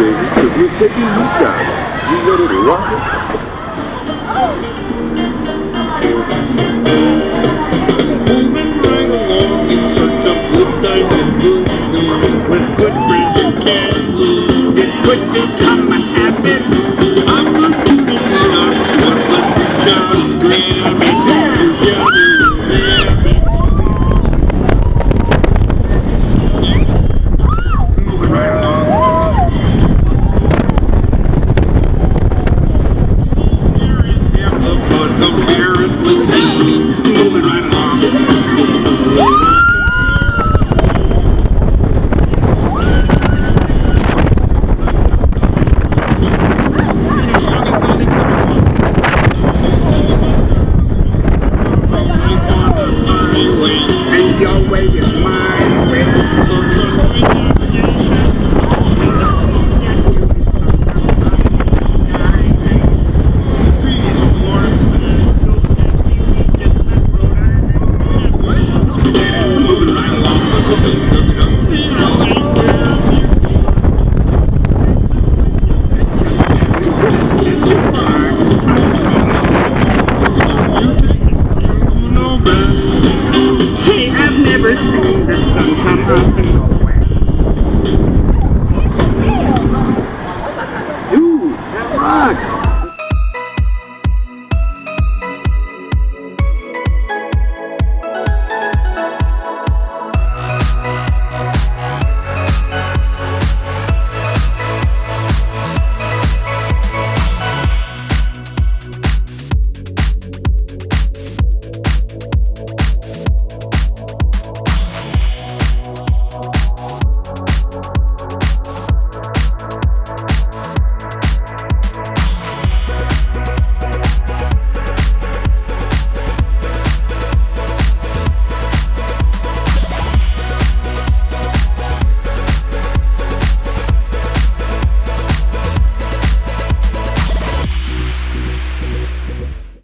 baby, because we're taking you sky. You ready to rock it? Moving right along in search of good times and good news. With good friends you can't lose. This could become a habit. I'm not putting it on short, but reach out and grab it. Moving right along. There is half the fun comes here.